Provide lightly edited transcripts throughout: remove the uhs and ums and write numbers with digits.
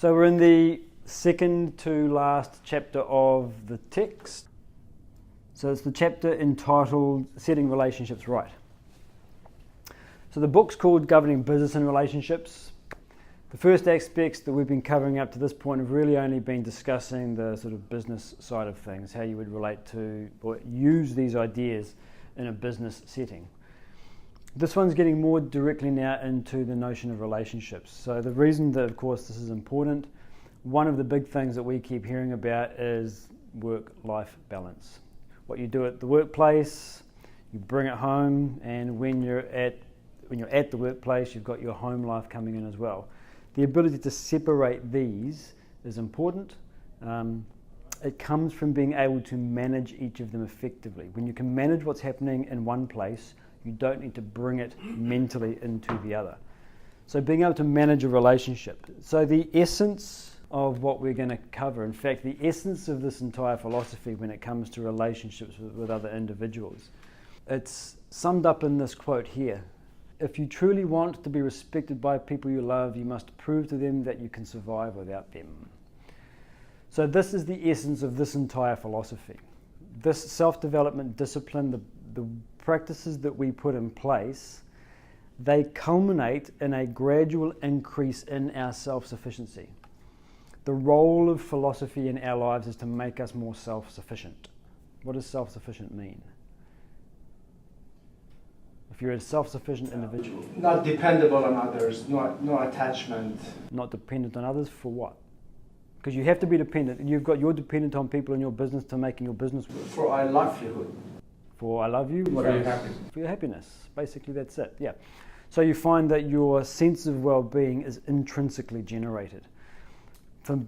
So we're in the second to last chapter of the text. So it's the chapter entitled Setting Relationships Right. So the book's called Governing Business and Relationships. The first aspects that we've been covering up to this point have really only been discussing the sort of business side of things, how you would relate to or use these ideas in a business setting. This one's getting more directly now into the notion of relationships. So the reason that, of course, this is important, one of the big things that we keep hearing about is work-life balance. What you do at the workplace, you bring it home, and when you're at the workplace, you've got your home life coming in as well. The ability to separate these is important. It comes from being able to manage each of them effectively. When you can manage what's happening in one place, you don't need to bring it mentally into the other. So being able to manage a relationship. So the essence of what we're going to cover, in fact, the essence of this entire philosophy when it comes to relationships with other individuals, it's summed up in this quote here. If you truly want to be respected by people you love, you must prove to them that you can survive without them. So this is the essence of this entire philosophy. This self-development discipline, the practices that we put in place, they culminate in a gradual increase in our self-sufficiency. The role of philosophy in our lives is to make us more self-sufficient. What does self-sufficient mean? If you're a self-sufficient individual. Not dependable on others, no attachment. Not dependent on others for what? Because you have to be dependent. You're dependent on people in your business to making your business work. For our livelihood. For I love you. For your happiness. For your happiness. Basically, that's it. Yeah. So you find that your sense of well-being is intrinsically generated. For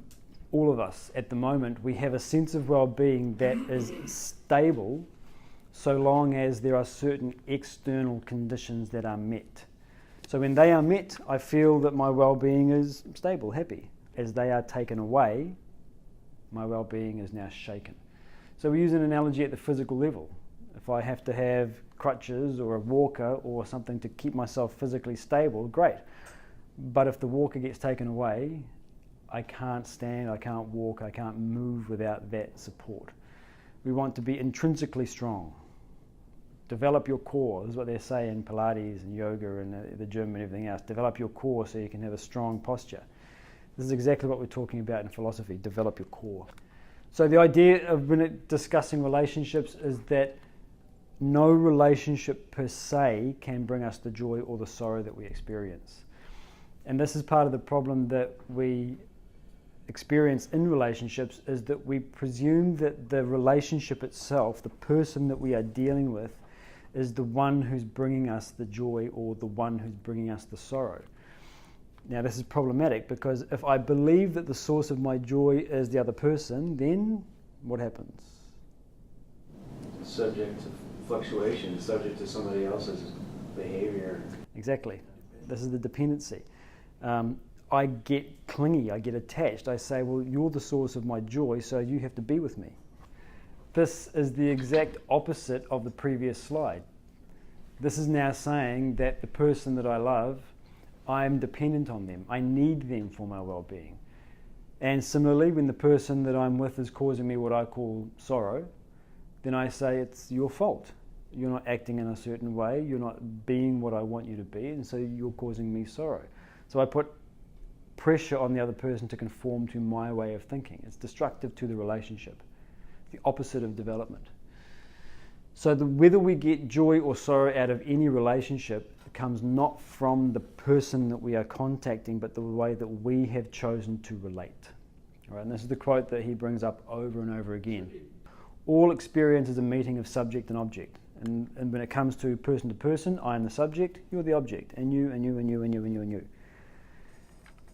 all of us at the moment, we have a sense of well-being that is stable so long as there are certain external conditions that are met. So when they are met, I feel that my well-being is stable, happy. As they are taken away, my well-being is now shaken. So we use an analogy at the physical level. If I have to have crutches or a walker or something to keep myself physically stable, great. But if the walker gets taken away, I can't stand, I can't walk, I can't move without that support. We want to be intrinsically strong. Develop your core. This is what they say in Pilates and yoga and the gym and everything else. Develop your core so you can have a strong posture. This is exactly what we're talking about in philosophy. Develop your core. So the idea of when discussing relationships is that no relationship per se can bring us the joy or the sorrow that we experience. And this is part of the problem that we experience in relationships, is that we presume that the relationship itself, the person that we are dealing with, is the one who's bringing us the joy or the one who's bringing us the sorrow. Now this is problematic because if I believe that the source of my joy is the other person, then what happens? Subject to fluctuation, subject to somebody else's behavior. Exactly. This is the dependency. I get clingy, I get attached. I say, well, you're the source of my joy, so you have to be with me. This is the exact opposite of the previous slide. This is now saying that the person that I love, I'm dependent on them. I need them for my well-being. And similarly, when the person that I'm with is causing me what I call sorrow, then I say it's your fault. You're not acting in a certain way, you're not being what I want you to be, and so you're causing me sorrow. So I put pressure on the other person to conform to my way of thinking. It's destructive to the relationship, the opposite of development. So whether we get joy or sorrow out of any relationship comes not from the person that we are contacting, but the way that we have chosen to relate. All right, and this is the quote that he brings up over and over again. All experience is a meeting of subject and object. And when it comes to person, I am the subject, you're the object, and you, and you, and you, and you, and you, and you.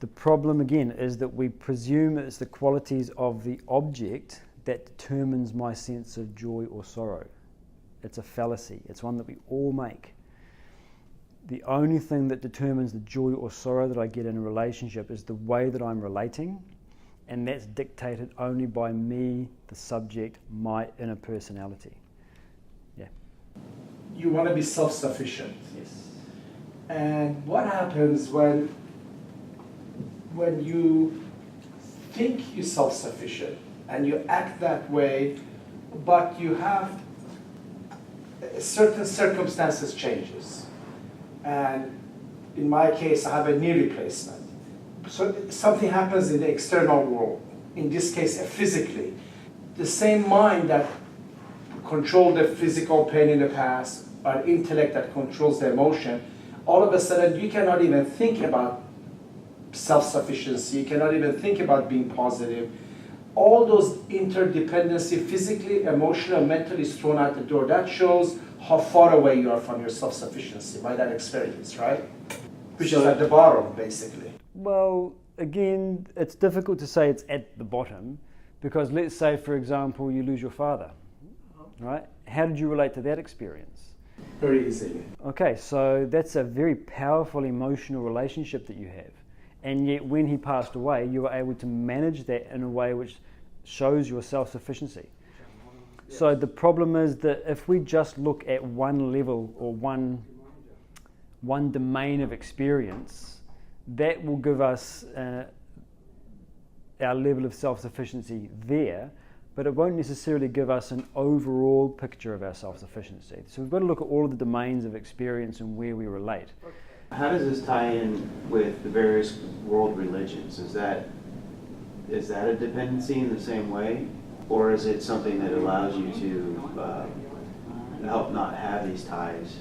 The problem, again, is that we presume it's the qualities of the object that determines my sense of joy or sorrow. It's a fallacy. It's one that we all make. The only thing that determines the joy or sorrow that I get in a relationship is the way that I'm relating, and that's dictated only by me, the subject, my inner personality. Yeah. You want to be self-sufficient. Yes. And what happens when you think you're self-sufficient and you act that way, but you have certain circumstances changes. And in my case, I have a knee replacement. So something happens in the external world, in this case, physically. The same mind that controlled the physical pain in the past, or intellect that controls the emotion, all of a sudden you cannot even think about self-sufficiency, you cannot even think about being positive. All those interdependency, physically, emotional, mentally, is thrown out the door. That shows how far away you are from your self-sufficiency by that experience, right? Which is at the bottom, basically. Well, again, it's difficult to say it's at the bottom, because let's say, for example, you lose your father, right? How did you relate to that experience? Very easily. Okay, so that's a very powerful emotional relationship that you have. And yet when he passed away, you were able to manage that in a way which shows your self-sufficiency. So the problem is that if we just look at one level or one domain of experience, that will give us our level of self-sufficiency there, but it won't necessarily give us an overall picture of our self-sufficiency. So we've got to look at all of the domains of experience and where we relate. How does this tie in with the various world religions? Is that a dependency in the same way? Or is it something that allows you to help not have these ties?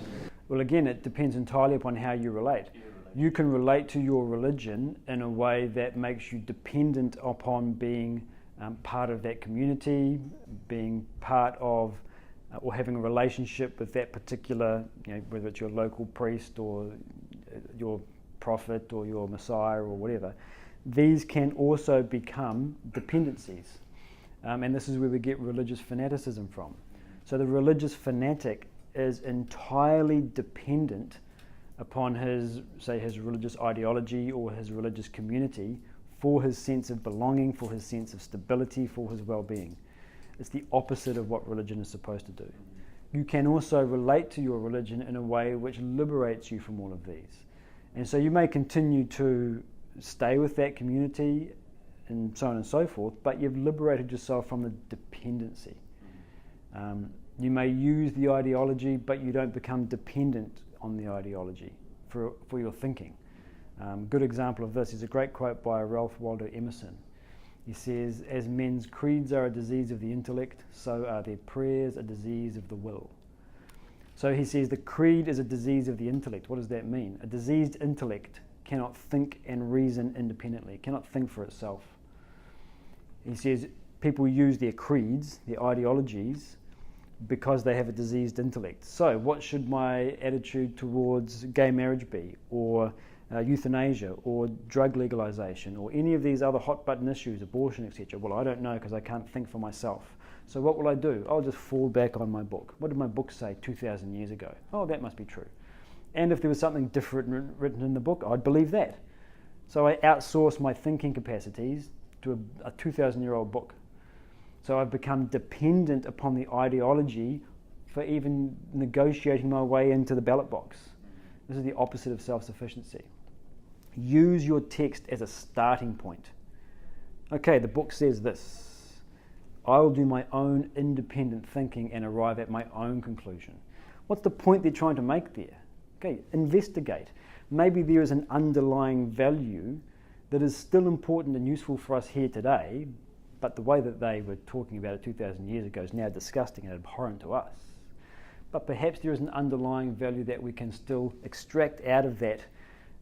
Well, again, it depends entirely upon how you relate. You can relate to your religion in a way that makes you dependent upon being part of that community, being part of or having a relationship with that particular, whether it's your local priest or your prophet or your messiah or whatever. These can also become dependencies. And this is where we get religious fanaticism from. So the religious fanatic is entirely dependent upon his religious ideology or his religious community for his sense of belonging, for his sense of stability, for his well-being. It's the opposite of what religion is supposed to do. You can also relate to your religion in a way which liberates you from all of these. And so you may continue to stay with that community and so on and so forth, but you've liberated yourself from the dependency. You may use the ideology, but you don't become dependent on the ideology for your thinking. Good example of this is a great quote by Ralph Waldo Emerson. He says, "As men's creeds are a disease of the intellect, so are their prayers a disease of the will." So he says the creed is a disease of the intellect. What does that mean? A diseased intellect cannot think and reason independently, cannot think for itself. He says people use their creeds, their ideologies, because they have a diseased intellect. So what should my attitude towards gay marriage be, or euthanasia, or drug legalization, or any of these other hot button issues, abortion, etc.? Well, I don't know because I can't think for myself. So what will I do? I'll just fall back on my book. What did my book say 2,000 years ago? Oh, that must be true. And if there was something different written in the book, I'd believe that. So I outsource my thinking capacities to a 2,000-year-old book. So I've become dependent upon the ideology for even negotiating my way into the ballot box. This is the opposite of self-sufficiency. Use your text as a starting point. Okay, the book says this. I will do my own independent thinking and arrive at my own conclusion. What's the point they're trying to make there? Okay, investigate. Maybe there is an underlying value that is still important and useful for us here today, but the way that they were talking about it 2,000 years ago is now disgusting and abhorrent to us. But perhaps there is an underlying value that we can still extract out of that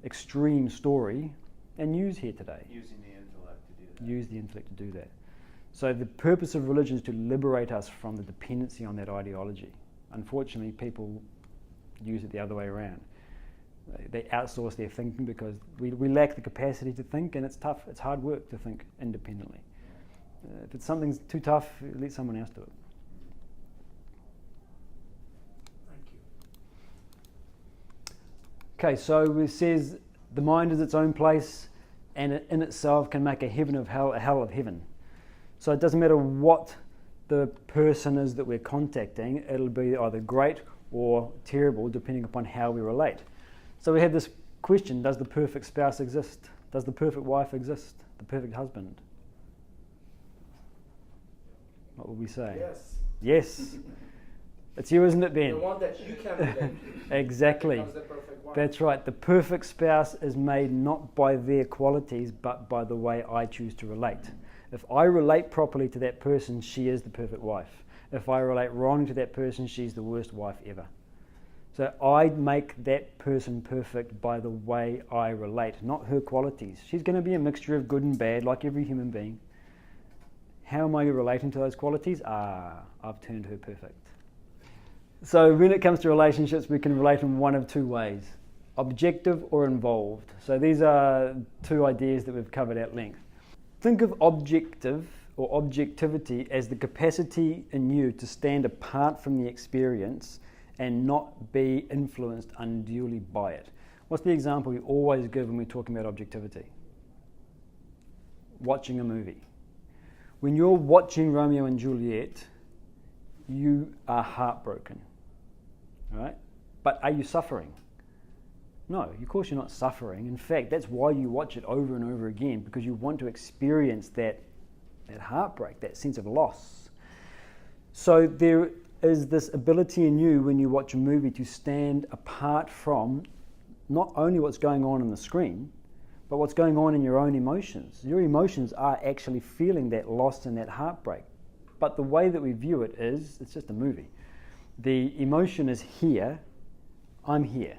extreme story and use here today. Using the intellect to do that. Use the intellect to do that. So the purpose of religion is to liberate us from the dependency on that ideology. Unfortunately, people use it the other way around. They outsource their thinking because we lack the capacity to think, and it's tough. It's hard work to think independently. If it's something's too tough, let someone else do it. Thank you. Okay, so it says the mind is its own place, and it in itself can make a heaven of hell, a hell of heaven. So it doesn't matter what the person is that we're contacting, it'll be either great or terrible depending upon how we relate. So we have this question, does the perfect spouse exist? Does the perfect wife exist? The perfect husband? What would we say? Yes. Yes. It's you, isn't it, Ben? The one that you can relate to. Exactly. Becomes the perfect one. That's right. The perfect spouse is made not by their qualities, but by the way I choose to relate. If I relate properly to that person, she is the perfect wife. If I relate wrong to that person, she's the worst wife ever. So I make that person perfect by the way I relate, not her qualities. She's going to be a mixture of good and bad, like every human being. How am I relating to those qualities? I've turned her perfect. So when it comes to relationships, we can relate in one of two ways, objective or involved. So these are two ideas that we've covered at length. Think of objective or objectivity as the capacity in you to stand apart from the experience and not be influenced unduly by it. What's the example we always give when we're talking about objectivity? Watching a movie. When you're watching Romeo and Juliet, you are heartbroken, right? But are you suffering? No, of course you're not suffering. In fact, that's why you watch it over and over again, because you want to experience that heartbreak, that sense of loss. So there is this ability in you when you watch a movie to stand apart from not only what's going on the screen, but what's going on in your own emotions. Your emotions are actually feeling that loss and that heartbreak. But the way that we view it is, it's just a movie. The emotion is here, I'm here.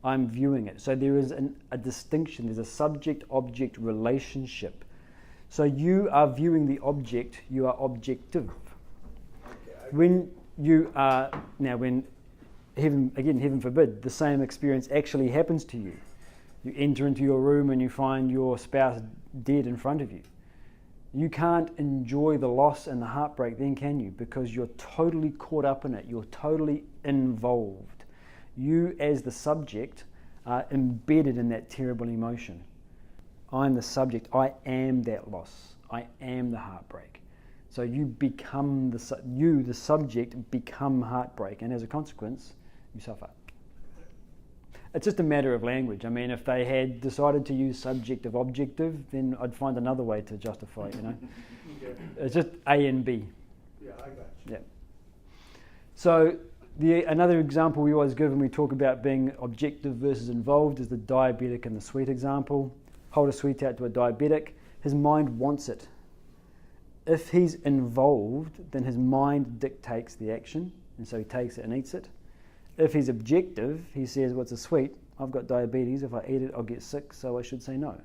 I'm viewing it. So there is a distinction, there's a subject-object relationship. So you are viewing the object, you are objective. When you are, now when, heaven forbid, the same experience actually happens to you. You enter into your room and you find your spouse dead in front of you. You can't enjoy the loss and the heartbreak then, can you? Because you're totally caught up in it. You're totally involved. You, as the subject, are embedded in that terrible emotion. I'm the subject. I am that loss. I am the heartbreak. So you become the subject, become heartbreak, and as a consequence, you suffer. It's just a matter of language. I mean, if they had decided to use subjective objective, then I'd find another way to justify it, Yeah. It's just A and B. Yeah, I got you. Yeah. So another example we always give when we talk about being objective versus involved is the diabetic and the sweet example. Hold a sweet out to a diabetic. His mind wants it. If he's involved, then his mind dictates the action, and so he takes it and eats it. If he's objective, he says, what's a sweet? I've got diabetes. If I eat it, I'll get sick, so I should say no.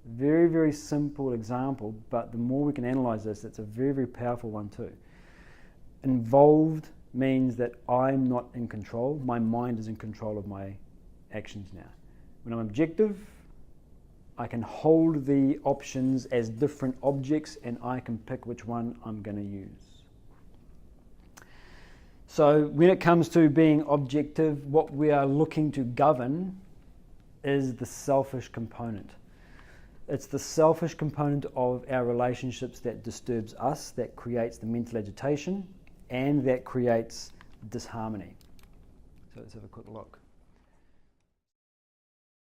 Very, very simple example, but the more we can analyze this, it's a very, very powerful one too. Involved means that I'm not in control. My mind is in control of my actions now. When I'm objective, I can hold the options as different objects and I can pick which one I'm going to use. So when it comes to being objective, what we are looking to govern is the selfish component. It's the selfish component of our relationships that disturbs us, that creates the mental agitation, and that creates disharmony. So let's have a quick look.